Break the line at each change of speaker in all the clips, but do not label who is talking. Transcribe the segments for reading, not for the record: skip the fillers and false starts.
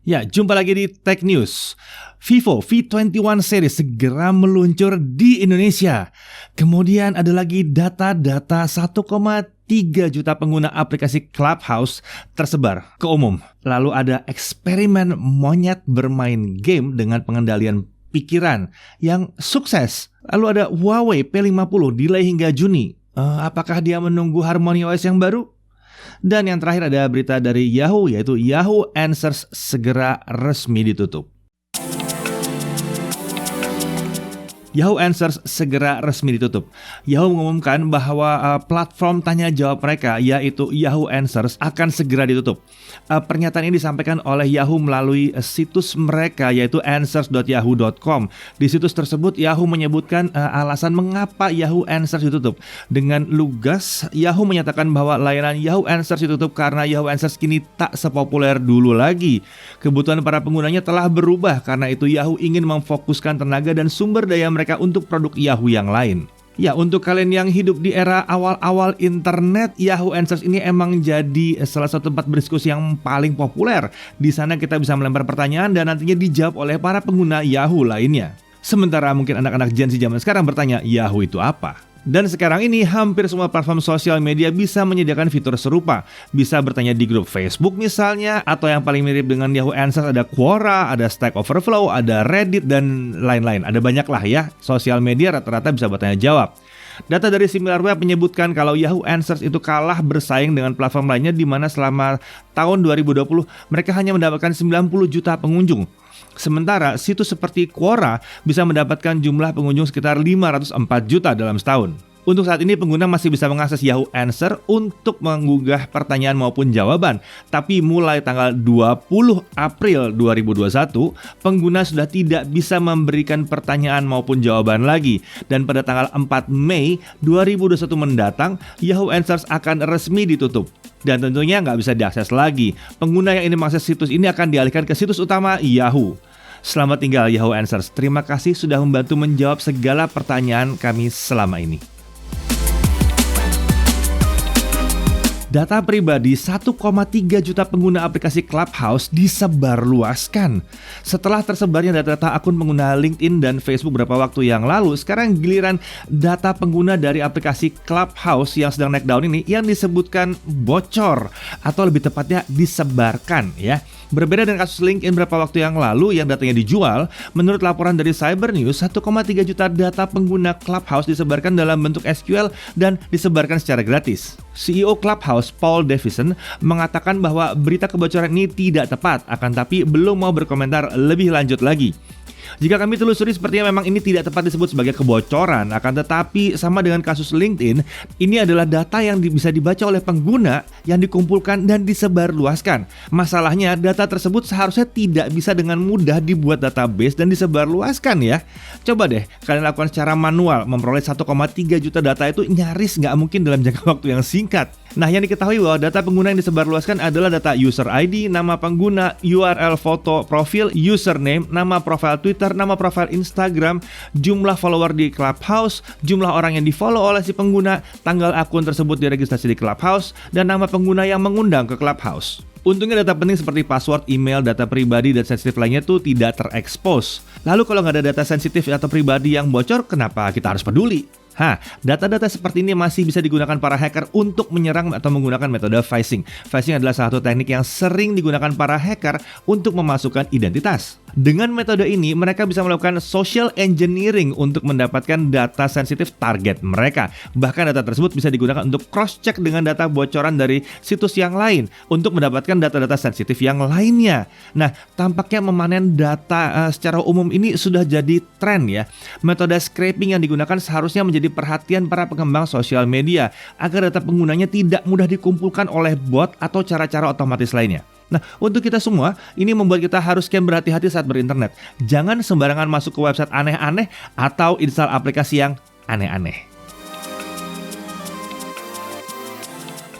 Ya, jumpa lagi di Tech News. Vivo V21 series segera meluncur di Indonesia. Kemudian ada lagi data 1,3 juta pengguna aplikasi Clubhouse tersebar ke umum. Lalu ada eksperimen monyet bermain game dengan pengendalian pikiran yang sukses. Lalu ada Huawei P50 delay hingga Juni. Apakah dia menunggu HarmonyOS yang baru? Dan yang terakhir ada berita dari Yahoo, yaitu Yahoo Answers segera resmi ditutup. Yahoo Answers segera resmi ditutup. Yahoo mengumumkan bahwa platform tanya jawab mereka, yaitu Yahoo Answers, akan segera ditutup. Pernyataan ini disampaikan oleh Yahoo melalui situs mereka, yaitu answers.yahoo.com. Di situs tersebut Yahoo menyebutkan alasan mengapa Yahoo Answers ditutup. Dengan lugas, Yahoo menyatakan bahwa layanan Yahoo Answers ditutup karena Yahoo Answers kini tak sepopuler dulu lagi. Kebutuhan para penggunanya telah berubah, karena itu Yahoo ingin memfokuskan tenaga dan sumber daya mereka untuk produk Yahoo yang lain. Ya, untuk kalian yang hidup di era awal-awal internet, Yahoo Answers ini emang jadi salah satu tempat berdiskusi yang paling populer. Di sana kita bisa melempar pertanyaan dan nantinya dijawab oleh para pengguna Yahoo lainnya. Sementara mungkin anak-anak Gen Z zaman sekarang bertanya, Yahoo itu apa? Dan sekarang ini hampir semua platform sosial media bisa menyediakan fitur serupa. Bisa bertanya di grup Facebook misalnya, atau yang paling mirip dengan Yahoo Answers ada Quora, ada Stack Overflow, ada Reddit, dan lain-lain. Ada banyak lah ya, sosial media rata-rata bisa bertanya jawab. Data dari SimilarWeb menyebutkan kalau Yahoo Answers itu kalah bersaing dengan platform lainnya, di mana selama tahun 2020 mereka hanya mendapatkan 90 juta pengunjung. Sementara situs seperti Quora bisa mendapatkan jumlah pengunjung sekitar 504 juta dalam setahun. Untuk saat ini pengguna masih bisa mengakses Yahoo Answer untuk menggugah pertanyaan maupun jawaban. Tapi mulai tanggal 20 April 2021, pengguna sudah tidak bisa memberikan pertanyaan maupun jawaban lagi. Dan pada tanggal 4 Mei 2021 mendatang, Yahoo Answers akan resmi ditutup. Dan tentunya nggak bisa diakses lagi. Pengguna yang ingin mengakses situs ini akan dialihkan ke situs utama Yahoo. Selamat tinggal Yahoo Answers. Terima kasih sudah membantu menjawab segala pertanyaan kami selama ini. Data pribadi 1,3 juta pengguna aplikasi Clubhouse disebarluaskan. Setelah tersebarnya data-data akun pengguna LinkedIn dan Facebook beberapa waktu yang lalu, sekarang giliran data pengguna dari aplikasi Clubhouse yang sedang naik daun ini yang disebutkan bocor, atau lebih tepatnya disebarkan ya. Berbeda dengan kasus LinkedIn beberapa waktu yang lalu yang datanya dijual, menurut laporan dari Cyber News, 1,3 juta data pengguna Clubhouse disebarkan dalam bentuk SQL dan disebarkan secara gratis. CEO Clubhouse, Paul Davison, mengatakan bahwa berita kebocoran ini tidak tepat, akan tapi belum mau berkomentar lebih lanjut lagi. Jika kami telusuri, sepertinya memang ini tidak tepat disebut sebagai kebocoran, akan tetapi sama dengan kasus LinkedIn, ini adalah data yang bisa dibaca oleh pengguna yang dikumpulkan dan disebarluaskan. Masalahnya, data tersebut seharusnya tidak bisa dengan mudah dibuat database dan disebarluaskan ya. Coba deh, kalian lakukan secara manual, memperoleh 1,3 juta data itu nyaris nggak mungkin dalam jangka waktu yang singkat. Nah, yang diketahui bahwa data pengguna yang disebarluaskan adalah data user ID, nama pengguna, URL foto profil, username, nama profil Twitter, nama profil Instagram, jumlah follower di Clubhouse, jumlah orang yang di-follow oleh si pengguna, tanggal akun tersebut diregistrasi di Clubhouse, dan nama pengguna yang mengundang ke Clubhouse. Untungnya data penting seperti password, email, data pribadi, dan sensitif lainnya tuh tidak terekspos. Lalu kalau nggak ada data sensitif atau pribadi yang bocor, kenapa kita harus peduli? Data-data seperti ini masih bisa digunakan para hacker untuk menyerang atau menggunakan metode phishing. Phishing adalah salah satu teknik yang sering digunakan para hacker untuk memasukkan identitas. Dengan metode ini, mereka bisa melakukan social engineering untuk mendapatkan data sensitif target mereka. Bahkan data tersebut bisa digunakan untuk cross-check dengan data bocoran dari situs yang lain untuk mendapatkan data-data sensitif yang lainnya. Nah, tampaknya memanen data secara umum ini sudah jadi tren ya. Metode scraping yang digunakan seharusnya menjadi perhatian para pengembang sosial media agar data penggunanya tidak mudah dikumpulkan oleh bot atau cara-cara otomatis lainnya. Nah, untuk kita semua, ini membuat kita harus kian berhati-hati saat berinternet. Jangan sembarangan masuk ke website aneh-aneh atau install aplikasi yang aneh-aneh.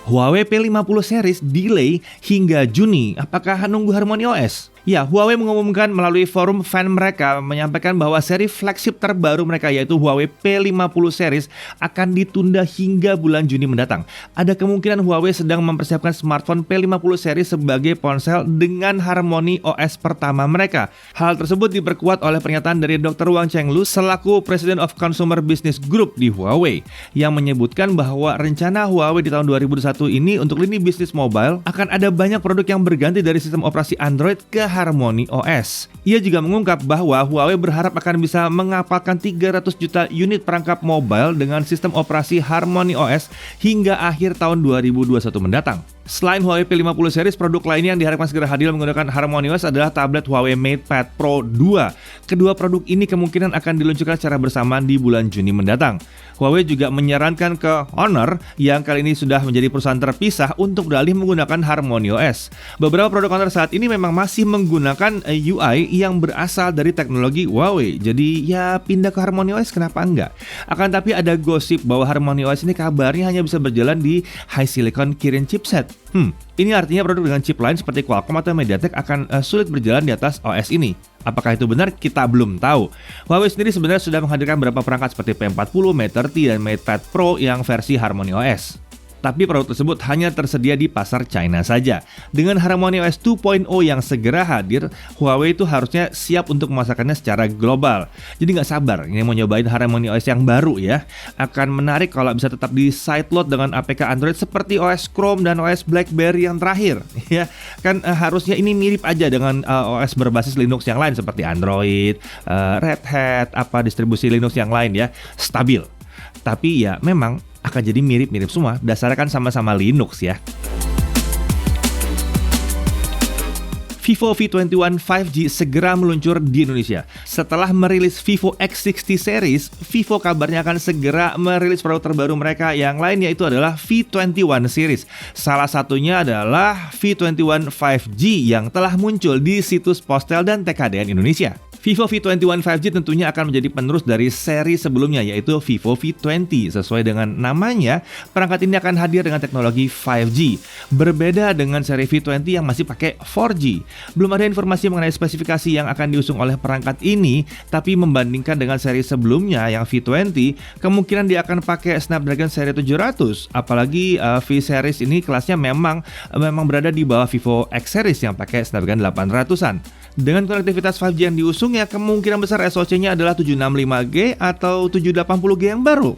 Huawei P50 series delay hingga Juni. Apakah nunggu HarmonyOS? Ya, Huawei mengumumkan melalui forum fan mereka menyampaikan bahwa seri flagship terbaru mereka yaitu Huawei P50 series akan ditunda hingga bulan Juni mendatang. Ada kemungkinan Huawei sedang mempersiapkan smartphone P50 series sebagai ponsel dengan harmoni OS pertama mereka. Hal tersebut diperkuat oleh pernyataan dari Dr. Wang Chenglu selaku President of Consumer Business Group di Huawei yang menyebutkan bahwa rencana Huawei di tahun 2021 ini untuk lini bisnis mobile akan ada banyak produk yang berganti dari sistem operasi Android ke Harmony OS. Ia juga mengungkap bahwa Huawei berharap akan bisa mengapalkan 300 juta unit perangkap mobile dengan sistem operasi Harmony OS hingga akhir tahun 2021 mendatang. Selain Huawei P50 series, produk lainnya yang diharapkan segera hadir menggunakan Harmony OS adalah tablet Huawei MatePad Pro 2. Kedua produk ini kemungkinan akan diluncurkan secara bersamaan di bulan Juni mendatang. Huawei juga menyarankan ke Honor yang kali ini sudah menjadi perusahaan terpisah untuk beralih menggunakan Harmony OS. Beberapa produk Honor saat ini memang masih menggunakan UI yang berasal dari teknologi Huawei. Jadi ya pindah ke Harmony OS kenapa enggak? Akan tapi ada gosip bahwa Harmony OS ini kabarnya hanya bisa berjalan di high silicon Kirin chipset. Ini artinya produk dengan chip lain seperti Qualcomm atau MediaTek akan sulit berjalan di atas OS ini. Apakah itu benar? Kita belum tahu. Huawei sendiri sebenarnya sudah menghadirkan beberapa perangkat seperti P40, Mate 30, dan MatePad Pro yang versi Harmony OS. Tapi produk tersebut hanya tersedia di pasar China saja. Dengan Harmony OS 2.0 yang segera hadir, Huawei itu harusnya siap untuk memasarkannya secara global. Jadi nggak sabar ini mau nyobain Harmony OS yang baru ya. Akan menarik kalau bisa tetap di sideload dengan APK Android seperti OS Chrome dan OS BlackBerry yang terakhir. Ya, kan harusnya ini mirip aja dengan OS berbasis Linux yang lain seperti Android, Red Hat, distribusi Linux yang lain ya, stabil. Tapi ya memang akan jadi mirip-mirip semua, dasarnya kan sama-sama Linux ya. Vivo V21 5G segera meluncur di Indonesia. Setelah merilis Vivo X60 series, Vivo kabarnya akan segera merilis produk terbaru mereka yang lain yaitu adalah V21 series. Salah satunya adalah V21 5G yang telah muncul di situs Postel dan TKDN Indonesia. Vivo V21 5G tentunya akan menjadi penerus dari seri sebelumnya yaitu Vivo V20. Sesuai dengan namanya, perangkat ini akan hadir dengan teknologi 5G. Berbeda dengan seri V20 yang masih pakai 4G. Belum ada informasi mengenai spesifikasi yang akan diusung oleh perangkat ini, tapi membandingkan dengan seri sebelumnya yang V20, kemungkinan dia akan pakai Snapdragon seri 700. Apalagi V-series ini kelasnya memang berada di bawah Vivo X series yang pakai Snapdragon 800-an. Dengan konektivitas 5G yang diusung ya kemungkinan besar SoC-nya adalah 765G atau 780G yang baru.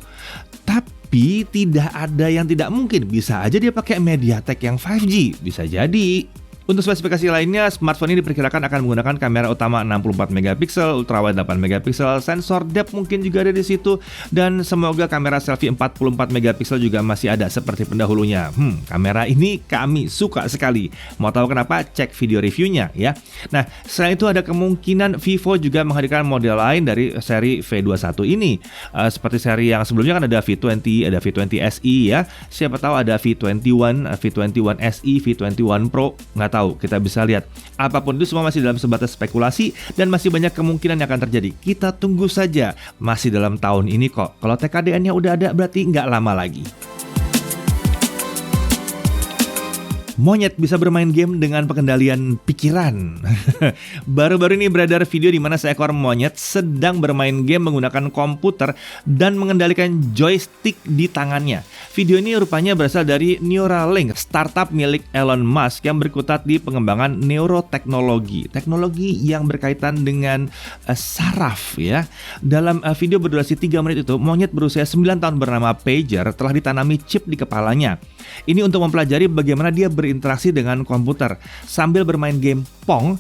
Tapi tidak ada yang tidak mungkin, bisa aja dia pakai MediaTek yang 5G, bisa jadi. Untuk spesifikasi lainnya, smartphone ini diperkirakan akan menggunakan kamera utama 64 megapiksel, ultrawide 8 megapiksel, sensor depth mungkin juga ada di situ, dan semoga kamera selfie 44 megapiksel juga masih ada seperti pendahulunya. Kamera ini kami suka sekali. Mau tahu kenapa? Cek video reviewnya ya. Nah, selain itu ada kemungkinan Vivo juga menghadirkan model lain dari seri V21 ini. Seperti seri yang sebelumnya kan ada V20, ada V20 SE ya. Siapa tahu ada V21, V21 SE, V21 Pro, nggak tahu. Kita bisa lihat. Apapun itu semua masih dalam sebatas spekulasi dan masih banyak kemungkinan yang akan terjadi. Kita tunggu saja. Masih dalam tahun ini kok. Kalau TKDN-nya udah ada berarti nggak lama lagi. Monyet bisa bermain game dengan pengendalian pikiran. Baru-baru ini beredar video di mana seekor monyet sedang bermain game menggunakan komputer dan mengendalikan joystick di tangannya. Video ini rupanya berasal dari Neuralink, startup milik Elon Musk yang berkutat di pengembangan neuroteknologi, teknologi yang berkaitan dengan saraf ya. Dalam video berdurasi 3 menit itu, monyet berusia 9 tahun bernama Pager telah ditanami chip di kepalanya. Ini untuk mempelajari bagaimana dia berinteraksi dengan komputer. Sambil bermain game Pong,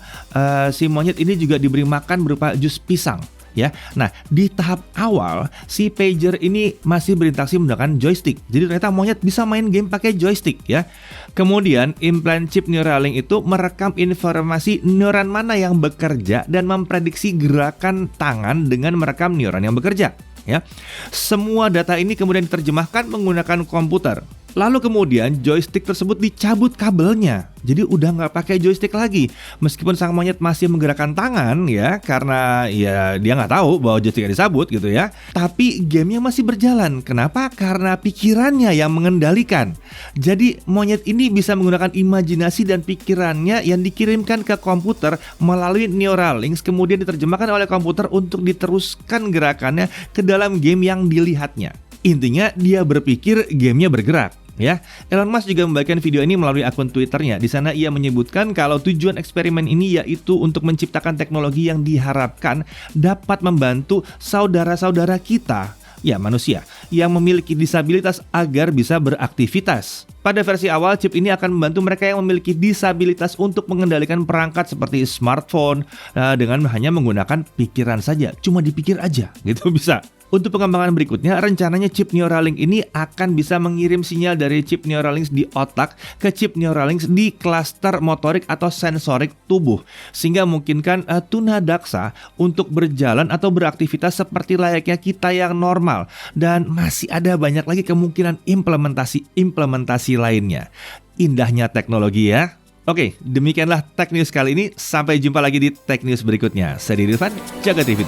si monyet ini juga diberi makan berupa jus pisang. Ya, nah di tahap awal si Pager ini masih berinteraksi menggunakan joystick. Jadi ternyata monyet bisa main game pakai joystick ya. Kemudian implan chip Neuralink itu merekam informasi neuron mana yang bekerja dan memprediksi gerakan tangan dengan merekam neuron yang bekerja. Ya, semua data ini kemudian diterjemahkan menggunakan komputer. Lalu kemudian joystick tersebut dicabut kabelnya. Jadi udah nggak pakai joystick lagi. Meskipun sang monyet masih menggerakkan tangan ya, karena ya dia nggak tahu bahwa joysticknya dicabut gitu ya. Tapi gamenya masih berjalan. Kenapa? Karena pikirannya yang mengendalikan. Jadi monyet ini bisa menggunakan imajinasi dan pikirannya yang dikirimkan ke komputer melalui Neuralinks, kemudian diterjemahkan oleh komputer untuk diteruskan gerakannya ke dalam game yang dilihatnya. Intinya dia berpikir gamenya bergerak. Ya, Elon Musk juga membagikan video ini melalui akun Twitternya. Di sana ia menyebutkan kalau tujuan eksperimen ini yaitu untuk menciptakan teknologi yang diharapkan dapat membantu saudara-saudara kita, ya manusia, yang memiliki disabilitas agar bisa beraktivitas. Pada versi awal, chip ini akan membantu mereka yang memiliki disabilitas untuk mengendalikan perangkat seperti smartphone dengan hanya menggunakan pikiran saja, cuma dipikir aja, gitu bisa. Untuk pengembangan berikutnya, rencananya chip Neuralink ini akan bisa mengirim sinyal dari chip Neuralinks di otak ke chip Neuralinks di klaster motorik atau sensorik tubuh, sehingga memungkinkan tunadaksa untuk berjalan atau beraktivitas seperti layaknya kita yang normal. Dan masih ada banyak lagi kemungkinan implementasi lainnya. Indahnya teknologi ya. Oke, demikianlah Tech News kali ini. Sampai jumpa lagi di Tech News berikutnya. Saya Dirvan, jaga TV.